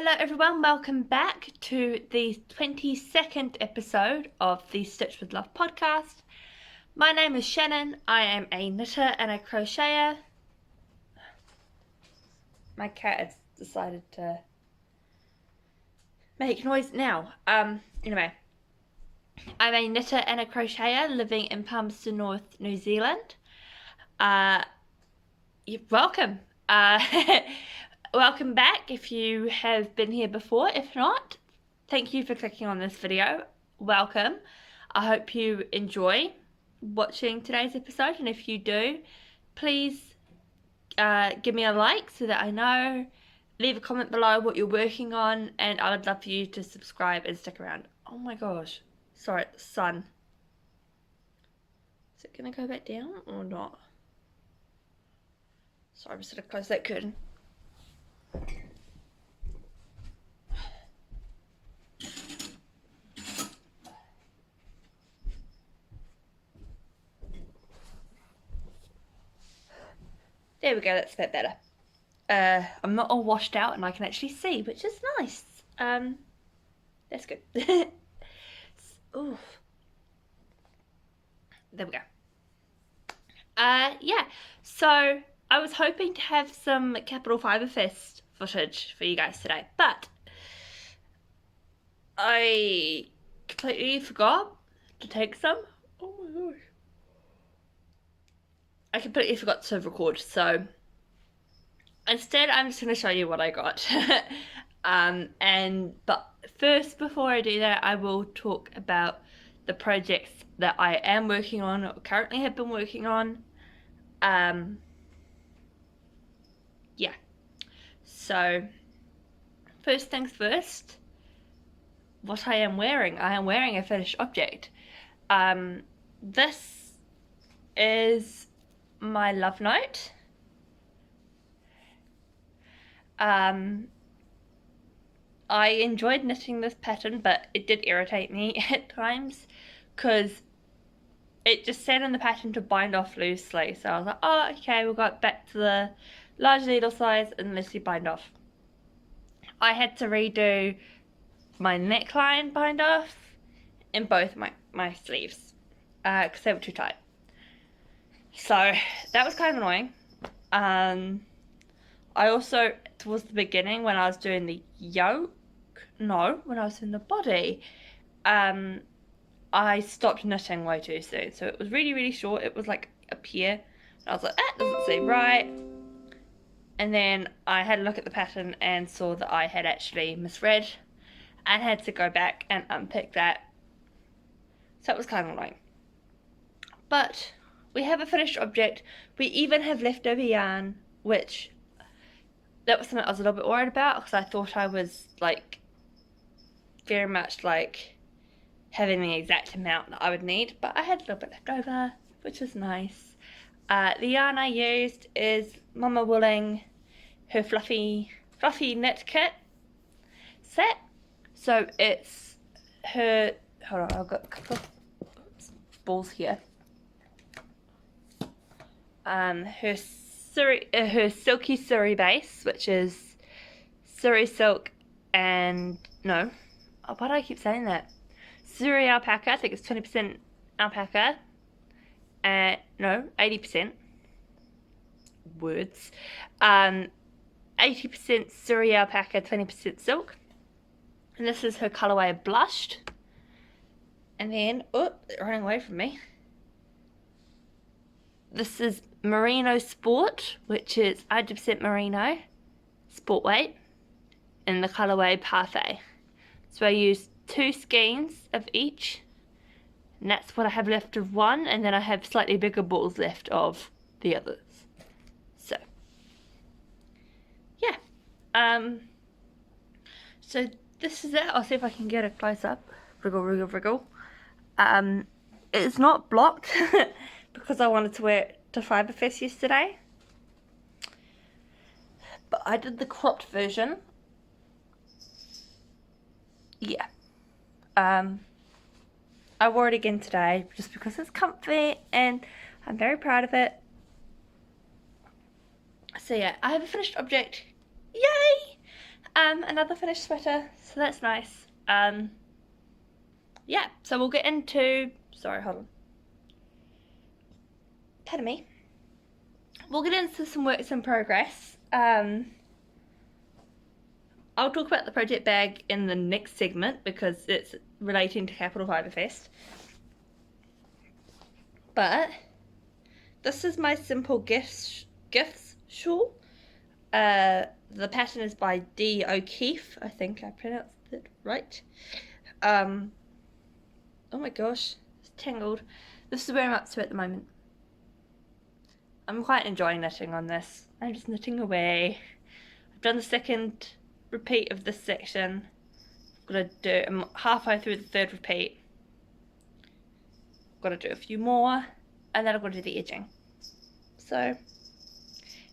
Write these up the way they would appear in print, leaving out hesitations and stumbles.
Hello everyone, welcome back to the 22nd episode of the Stitch with Love podcast. My name is Shannon, I am a knitter and a crocheter. My cat has decided to make noise now. Anyway, I'm a knitter and a crocheter living in Palmerston North, New Zealand. You're welcome. Welcome back if you have been here before. If not, thank you for clicking on this video. Welcome. I hope you enjoy watching today's episode, and if you do, please give me a like so that I know. Leave a comment below what you're working on, and I would love for you to subscribe and stick around. Oh my gosh. Sorry, the sun. Is it going to go back down or not? Sorry, I'm just going to close that curtain. There we go, that's a bit better. I'm not all washed out and I can actually see, which is nice. That's good. Ooh. There we go. Yeah, so I was hoping to have some Capital Fibre Fest footage for you guys today, but I completely forgot to take some. Oh my gosh. I completely forgot to record, so instead I'm just going to show you what I got. But first, before I do that, I will talk about the projects that I am working on, or currently have been working on. Yeah, so first things first, what I am wearing a finished object. This is my love note. I enjoyed knitting this pattern, but it did irritate me at times because it just sat in the pattern to bind off loosely. So I was like, oh, okay, we'll go back to the large needle size and loosely bind off. I had to redo my neckline bind off in both my sleeves because they were too tight. So that was kind of annoying. I also, towards the beginning when I was doing the yoke, when I was doing the body, I stopped knitting way too soon. So it was really, really short. It was like up here. And I was like, that doesn't seem right. And then I had a look at the pattern and saw that I had actually misread and had to go back and unpick that. So it was kind of annoying. But we have a finished object. We even have leftover yarn, which that was something I was a little bit worried about because I thought I was like very much like having the exact amount that I would need, but I had a little bit left over, which was nice. The yarn I used is Mama Wooling, her fluffy knit kit set. So it's her, hold on, I've got a couple of balls here. Her silky Surrey base, which is Surrey silk and, no, why do I keep saying that? Surrey alpaca, I think it's 20% alpaca, no, 80%, words, 80% Surrey alpaca, 20% silk, and this is her colourway Blushed, and then, oh, they're running away from me. This is Merino Sport, which is 100% merino, sport weight, in the colourway Parfait. So I used 2 skeins of each, and that's what I have left of one, and then I have slightly bigger balls left of the others. So, yeah. So this is it. I'll see if I can get a close up. Wriggle, wriggle, wriggle. It's not blocked because I wanted to wear it to Fibre Fest yesterday, but I did the cropped version. Yeah. I wore it again today just because it's comfy and I'm very proud of it. So yeah, I have a finished object. Yay! Another finished sweater, so that's nice. Yeah, so we'll get into, sorry, hold on. Pardon me. We'll get into some works in progress. I'll talk about the project bag in the next segment because it's relating to Capital Fibre Fest. But this is my simple gifts shawl. The pattern is by D. O'Keefe. I think I pronounced it right. Oh my gosh, it's tangled. This is where I'm up to at the moment. I'm quite enjoying knitting on this. I'm just knitting away. I've done the second repeat of this section. I'm halfway through the third repeat. Got to do a few more, and then I've got to do the edging. So,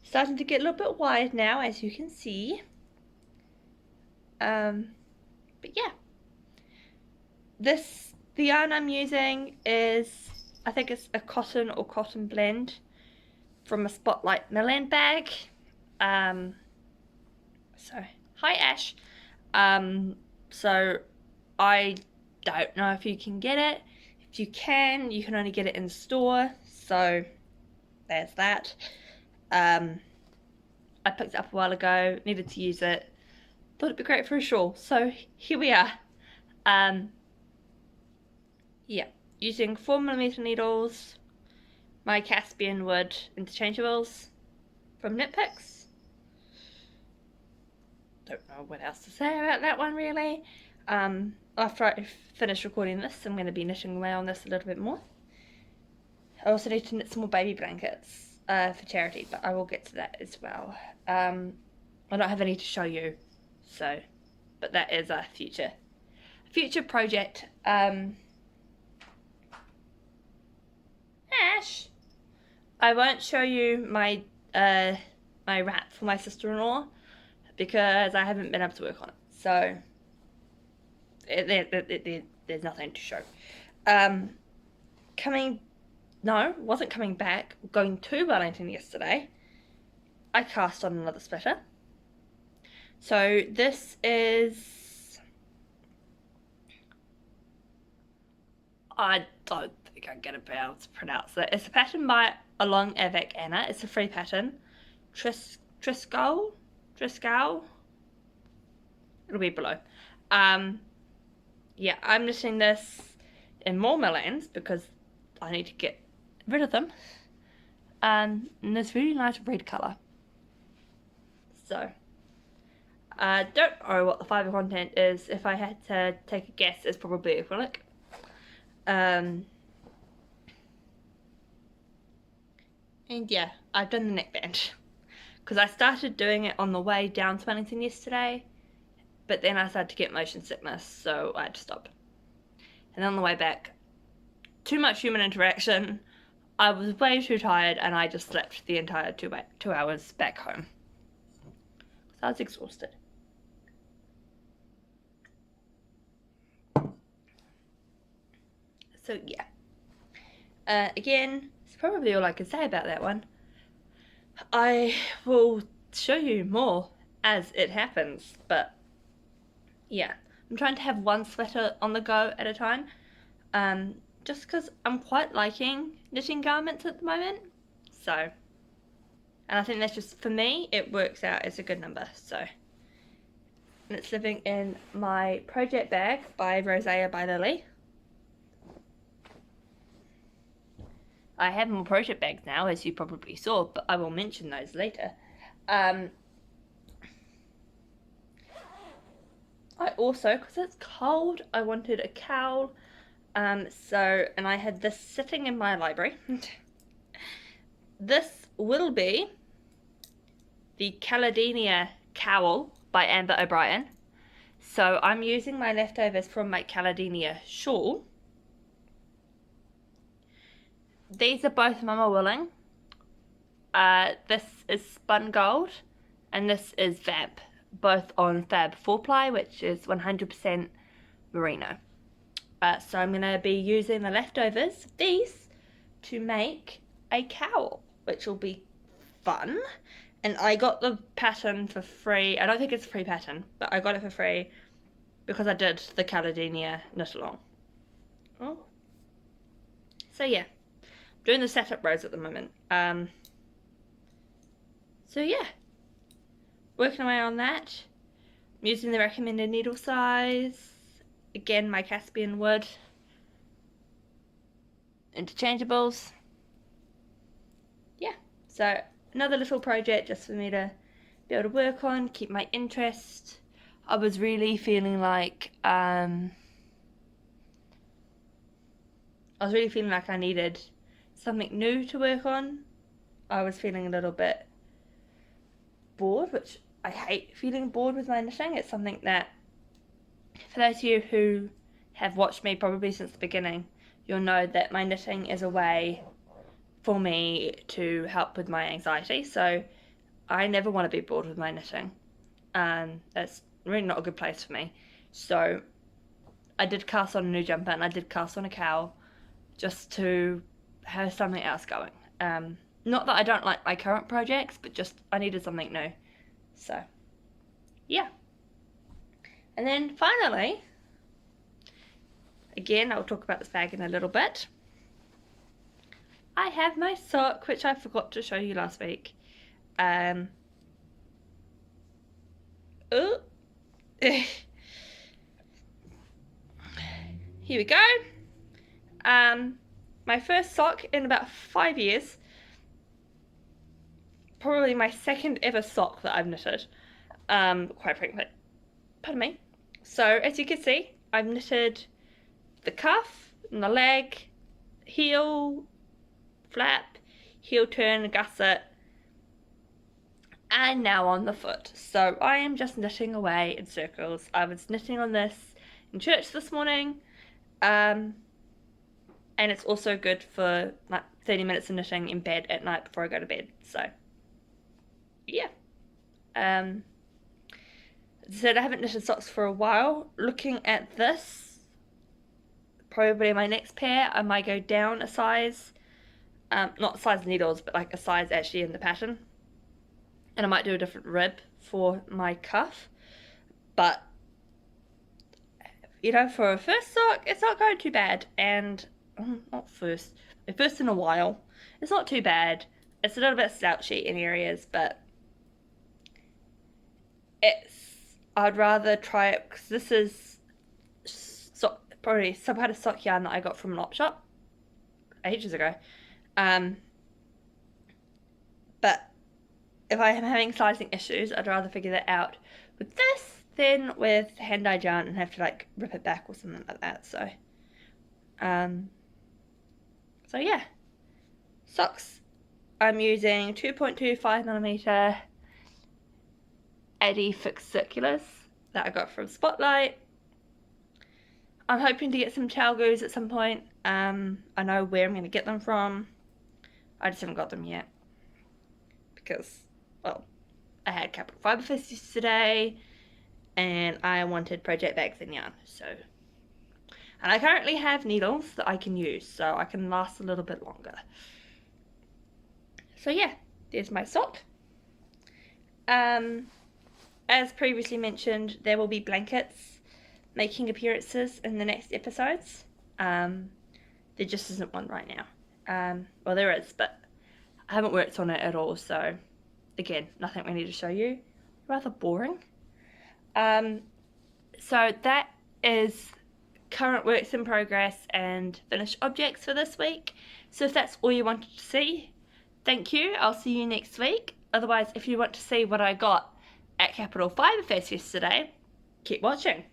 starting to get a little bit wide now, as you can see. But yeah, the yarn I'm using is, I think it's a cotton or cotton blend from a Spotlight Milland bag. So hi Ash. So I don't know if you can get it. If you can only get it in store, so there's that. I picked it up a while ago, needed to use it, thought it'd be great for a shawl, so here we are. Yeah, using 4mm needles, my Caspian wood interchangeables from Knit Picks. Don't know what else to say about that one really. After I finish recording this, I'm going to be knitting away on this a little bit more. I also need to knit some more baby blankets for charity, but I will get to that as well. I don't have any to show you, so, but that is a future project. Ash, I won't show you my my wrap for my sister-in-law because I haven't been able to work on it, so there's nothing to show. Wasn't coming back, going to Wellington yesterday, I cast on another sweater. So this is, I don't think I'm going to be able to pronounce it. It's a pattern by Along Avec Anna. It's a free pattern. Triscoe? It'll be below. Yeah, I'm knitting this in more Millands because I need to get rid of them. And this really nice red colour. So, don't know what the fibre content is. If I had to take a guess, it's probably acrylic. And yeah, I've done the neckband because I started doing it on the way down to Wellington yesterday, but then I started to get motion sickness, so I had to stop. And on the way back, too much human interaction, I was way too tired, and I just slept the entire 2 hours back home. So I was exhausted. So yeah. Again, it's probably all I can say about that one. I will show you more as it happens, but yeah, I'm trying to have one sweater on the go at a time, just because I'm quite liking knitting garments at the moment, so, and I think that's just, for me, it works out as a good number, so. And it's living in my project bag by Rosea by Lily. I have more project bags now, as you probably saw, but I will mention those later. I also, because it's cold, I wanted a cowl, and I had this sitting in my library. This will be the Caledonia Cowl by Amber O'Brien. So I'm using my leftovers from my Caledonia shawl. These are both Mama Willing. This is Spun Gold, and this is Vamp, both on Fab 4-ply, which is 100% merino. So I'm going to be using the leftovers of these to make a cowl, which will be fun. And I got the pattern for free. I don't think it's a free pattern, but I got it for free because I did the Caledonia knit along. Oh. So yeah, doing the setup rows at the moment. So yeah, working away on that. I'm using the recommended needle size. Again, my Caspian wood. Interchangeables. Yeah, so another little project just for me to be able to work on, keep my interest. I was really feeling like I needed something new to work on. I was feeling a little bit bored, which I hate feeling bored with my knitting. It's something that, for those of you who have watched me probably since the beginning, you'll know that my knitting is a way for me to help with my anxiety. So I never want to be bored with my knitting. That's really not a good place for me. So I did cast on a new jumper and I did cast on a cowl just to have something else going. Not that I don't like my current projects, but just I needed something new. So yeah. And then finally, again, I'll talk about this bag in a little bit. I have my sock, which I forgot to show you last week. Oh. Here we go. My first sock in about 5 years. Probably my second ever sock that I've knitted. Quite frankly. Pardon me. So, as you can see, I've knitted the cuff and the leg, heel, flap, heel turn, gusset, and now on the foot. So I am just knitting away in circles. I was knitting on this in church this morning, and it's also good for like 30 minutes of knitting in bed at night before I go to bed. So yeah. As I said, I haven't knitted socks for a while. Looking at this, probably my next pair, I might go down a size. Not size needles, but like a size actually in the pattern. And I might do a different rib for my cuff. But, you know, for a first sock, it's not going too bad. And, not first in a while. It's not too bad. It's a little bit slouchy in areas, but I'd rather try it, because this is probably some kind of sock yarn that I got from an op shop ages ago. But if I am having sizing issues, I'd rather figure that out with this than with hand-dyed yarn and have to like rip it back or something like that. So yeah, socks. I'm using 2.25mm 80 fixed circulars that I got from Spotlight. I'm hoping to get some Chalgoos at some point. I know where I'm going to get them from. I just haven't got them yet. Because, well, I had Capital Fibre Fest yesterday. And I wanted project bags and yarn. So, and I currently have needles that I can use. So I can last a little bit longer. So yeah, there's my sock. As previously mentioned, there will be blankets making appearances in the next episodes. There just isn't one right now. Well, there is, but I haven't worked on it at all, so again, nothing we need to show you. Rather boring. So that is current works in progress and finished objects for this week. So if that's all you wanted to see, thank you. I'll see you next week. Otherwise, if you want to see what I got at Capital Fibre Fest yesterday, keep watching.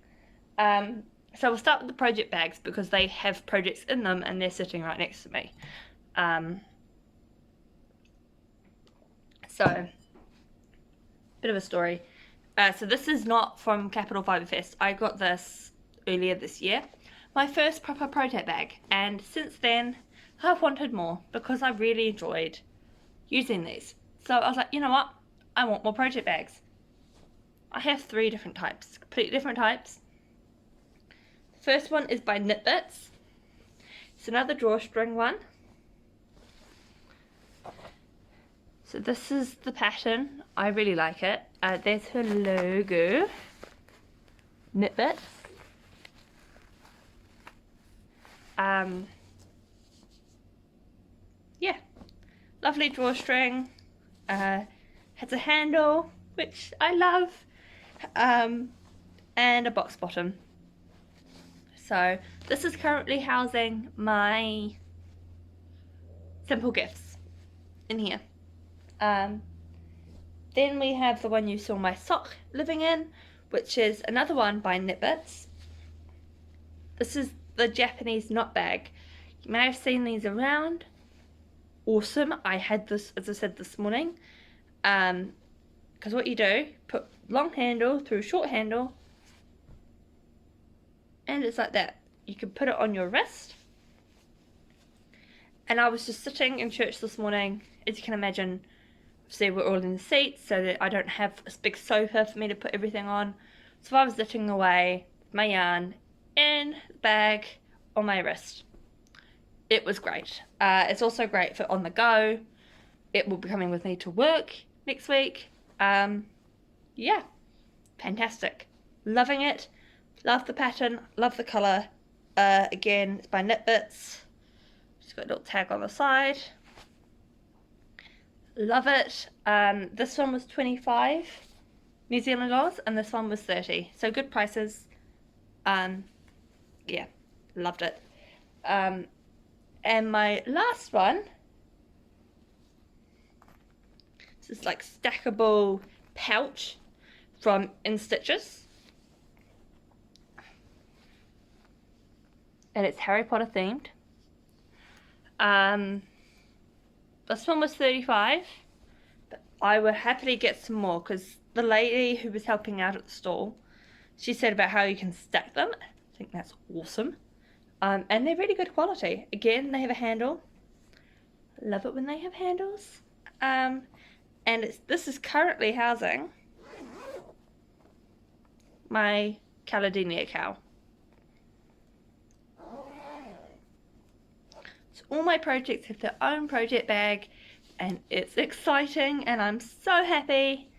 So we'll start with the project bags because they have projects in them and they're sitting right next to me. So, bit of a story. So this is not from Capital Fibre Fest. I got this earlier this year. My first proper project bag. And since then, I've wanted more because I really enjoyed using these. So I was like, you know what? I want more project bags. I have 3 different types. Completely different types. The first one is by Knit Bits. It's another drawstring one. So this is the pattern. I really like it. There's her logo. Knit Bits. Yeah, lovely drawstring. Has a handle, which I love, and a box bottom. So this is currently housing my simple gifts in here. Then we have the one you saw my sock living in, which is another one by Knit Bits. This is the Japanese knot bag. You may have seen these around. Awesome. I had this, as I said, this morning. Because what you do, put long handle through short handle, and it's like that. You can put it on your wrist. And I was just sitting in church this morning, as you can imagine. See, we're all in the seats, so that I don't have a big sofa for me to put everything on. So I was knitting away my yarn in the bag on my wrist. It was great. It's also great for on the go. It will be coming with me to work next week. Yeah, fantastic. Loving it. Love the pattern. Love the colour. Again, it's by Knit Bits. Just got a little tag on the side. Love it. This one was 25 New Zealand dollars and this one was 30. So good prices. Yeah, loved it. And my last one, this is like stackable pouch from In Stitches. And it's Harry Potter themed. This one was 35, but I would happily get some more because the lady who was helping out at the stall, she said about how you can stack them. I think that's awesome. And they're really good quality. Again, they have a handle. Love it when they have handles. And this is currently housing my Caledonia Cowl. So all my projects have their own project bag, and it's exciting, and I'm so happy,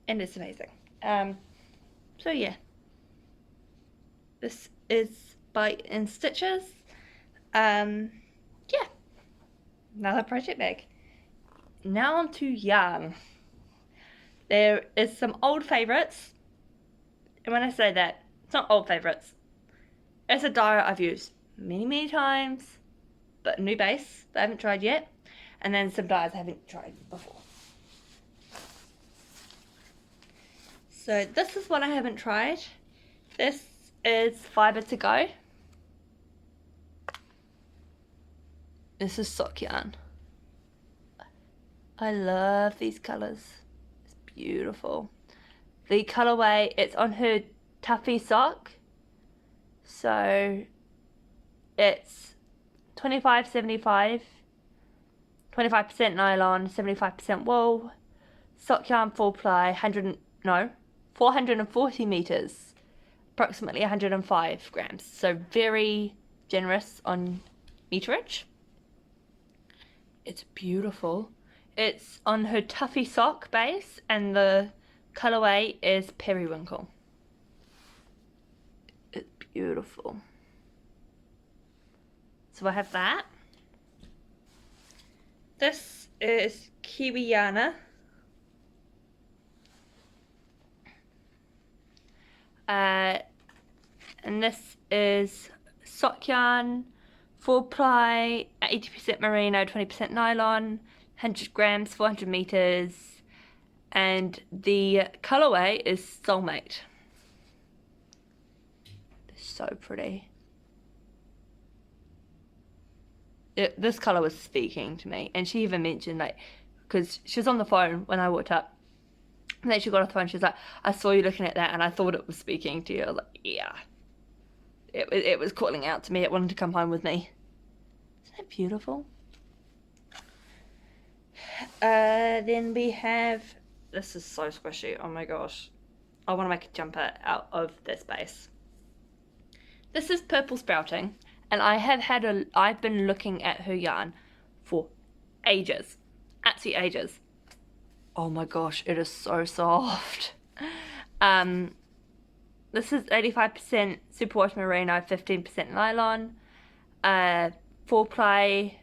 and it's amazing. So yeah, this is by In Stitches. Yeah, another project bag. Now on to yarn. There is some old favourites, and when I say that, it's not old favourites. It's a dyer I've used many times, but a new base that I haven't tried yet, and then some dyes I haven't tried before. So this is what I haven't tried. This is Fibre to Go. This is sock yarn. I love these colours. It's beautiful. The colourway, it's on her Tuffy sock. So it's 25-75, 25% nylon, 75% wool, sock yarn 4-ply, 440 meters, approximately 105 grams. So very generous on meterage. It's beautiful. It's on her Tuffy sock base, and the colourway is Periwinkle. It's beautiful. So I have that. This is Kiwiyarn-a. And this is sock yarn, 4-ply, 80% merino, 20% nylon, 100 grams, 400 meters, and the colourway is Soulmate. It's so pretty. This colour was speaking to me, and she even mentioned, like, because she was on the phone when I walked up, and then she got off the phone, she was like, I saw you looking at that and I thought it was speaking to you. I was like, yeah. It was calling out to me. It wanted to come home with me. Isn't that beautiful? Then we have, this is so squishy, oh my gosh. I want to make a jumper out of this base. This is Purple Sprouting, and I've been looking at her yarn for ages. absolutely ages. Oh my gosh, it is so soft. This is 85% superwash merino, 15% nylon, 4-ply,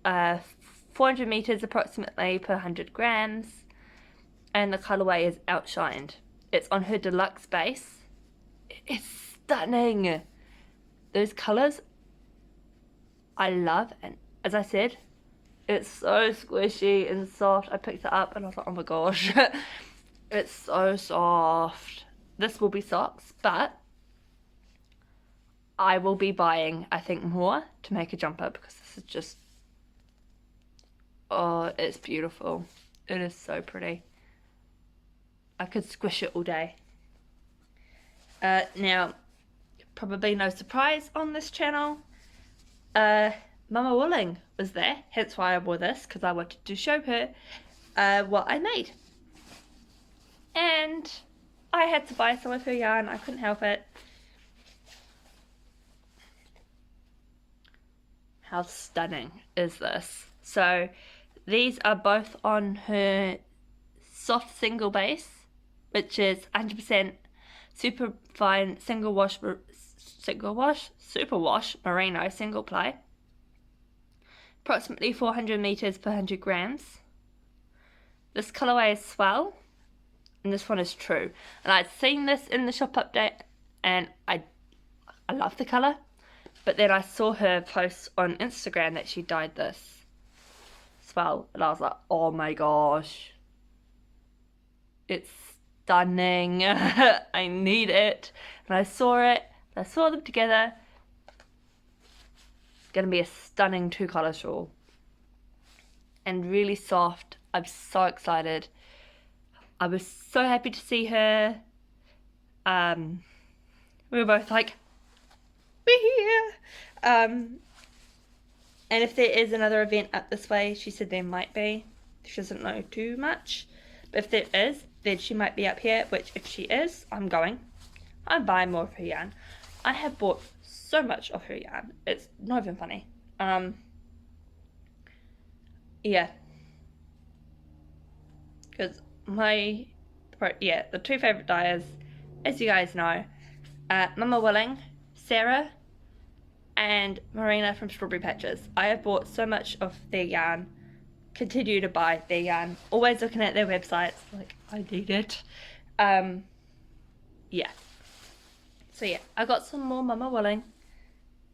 400 meters approximately per 100 grams, and the colorway is Outshined. It's on her deluxe base. It's stunning. Those colors I love, and as I said, it's so squishy and soft. I picked it up and I was like, oh my gosh, it's so soft. This will be socks, but I will be buying, I think, more to make a jumper because this is just, oh, it's beautiful. It is so pretty. I could squish it all day. Now, probably no surprise on this channel, Mama Wooling was there, hence why I wore this, because I wanted to show her what I made. And I had to buy some of her yarn, I couldn't help it. How stunning is this? So these are both on her soft single base, which is 100% super fine superwash merino single ply. Approximately 400 meters per 100 grams. This colorway is Swell, and this one is True. And I'd seen this in the shop update, and I love the color. But then I saw her post on Instagram that she dyed this Swell, and I was like, oh my gosh, it's stunning. I need it. And I saw it, I saw them together. It's gonna be a stunning 2-color shawl and really soft. I'm so excited. I was so happy to see her. We were both like, we're here. And if there is another event up this way, she said there might be. She doesn't know too much, but if there is, then she might be up here, which if she is, I'm going. I'm buying more of her yarn. I have bought so much of her yarn. It's not even funny. Yeah. Because the 2 favourite dyers, as you guys know, Mama Willing, Sarah, and Marina from Strawberry Patches. I have bought so much of their yarn, continue to buy their yarn, always looking at their websites, like, I need it. Yeah. So yeah, I got some more Mama Willing,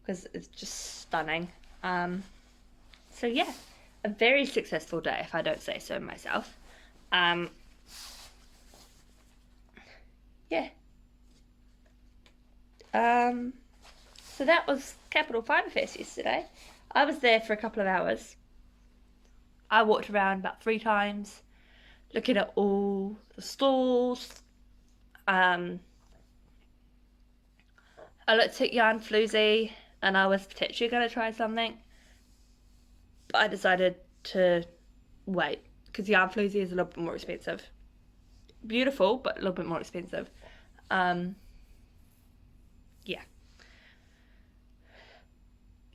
because it's just stunning. So yeah, a very successful day, if I don't say so myself. Yeah. So that was Capital Fibre Fest yesterday. I was there for a couple of hours. I walked around about 3 times, looking at all the stalls. I looked at Yarn Floozy, and I was potentially going to try something, but I decided to wait, because Yarn Floozy is a little bit more expensive. Beautiful, but a little bit more expensive.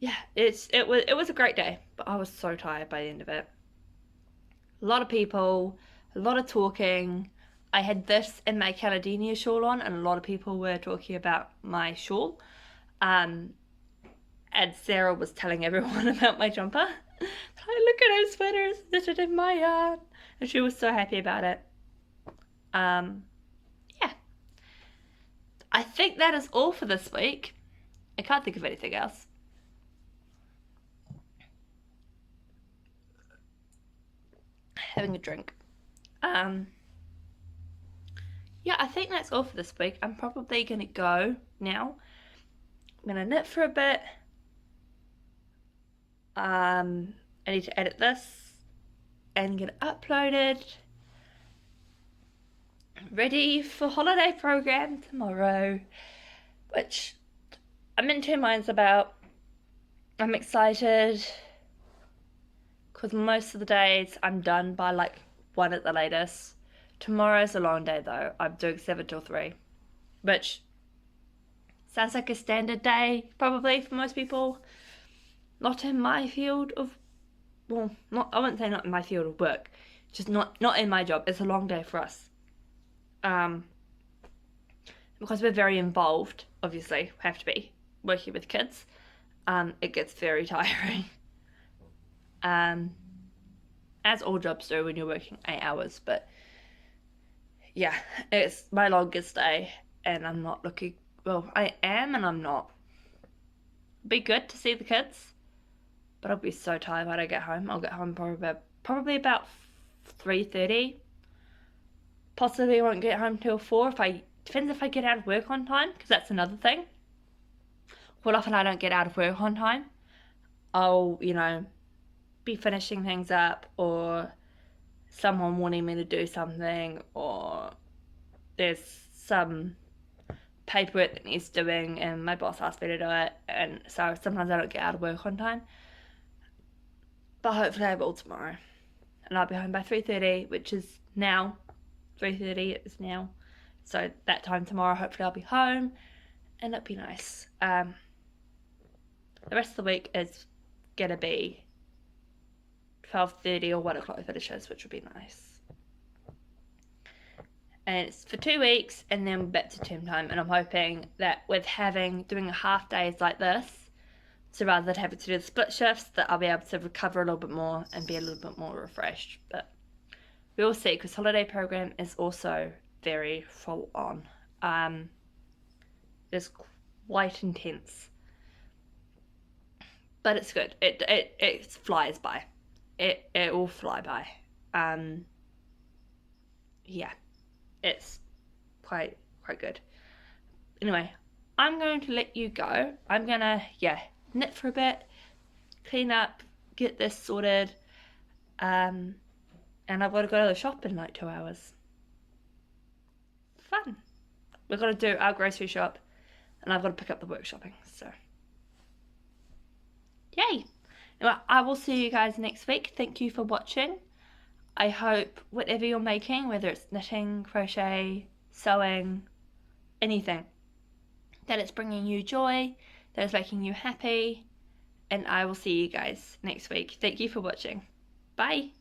Yeah, it was a great day, but I was so tired by the end of it. A lot of people, a lot of talking. I had this and my Caledonia shawl on, and a lot of people were talking about my shawl. And Sarah was telling everyone about my jumper. Look at her sweater, it's knitted in my yarn. And she was so happy about it. Yeah. I think that is all for this week. I can't think of anything else. Having a drink. Yeah, I think that's all for this week. I'm probably gonna go now. I'm gonna knit for a bit. I need to edit this and get it uploaded. Ready for holiday program tomorrow, which I'm in 2 minds about. I'm excited because most of the days I'm done by like 1 at the latest. Tomorrow's a long day though. I'm doing 7 till 3, which sounds like a standard day probably for most people. Not in my field of well, not, I wouldn't say not in my field of work, just not in my job. It's a long day for us. Because we're very involved, obviously, have to be, working with kids, it gets very tiring. As all jobs do when you're working 8 hours, but yeah, it's my longest day, and I'm not looking, well, I am and I'm not. It'll be good to see the kids, but I'll be so tired when I get home. I'll get home probably about 3:30. Possibly won't get home till 4 depends if I get out of work on time, because that's another thing. Quite often I don't get out of work on time. I'll, be finishing things up, or someone wanting me to do something, or there's some paperwork that needs doing and my boss asked me to do it, and so sometimes I don't get out of work on time. But hopefully I will tomorrow, and I'll be home by 3:30, which is now. 3:30 is now. So that time tomorrow, hopefully I'll be home, and it'll be nice. The rest of the week is gonna be 12:30 or 1 o'clock finishes, which will be nice. And it's for 2 weeks, and then back to term time. And I'm hoping that with doing half days like this, so rather than having to do the split shifts, that I'll be able to recover a little bit more and be a little bit more refreshed. But we'll see, because holiday program is also very full on. It's quite intense, but it's good. It flies by. It will fly by. Yeah, it's quite good. Anyway, I'm going to let you go. I'm gonna knit for a bit, clean up, get this sorted, and I've got to go to the shop in like 2 hours. Fun. We've got to do our grocery shop, and I've got to pick up the work shopping, so yay. Anyway, I will see you guys next week. Thank you for watching. I hope whatever you're making, whether it's knitting, crochet, sewing, anything, that it's bringing you joy, that it's making you happy, and I will see you guys next week. Thank you for watching. Bye.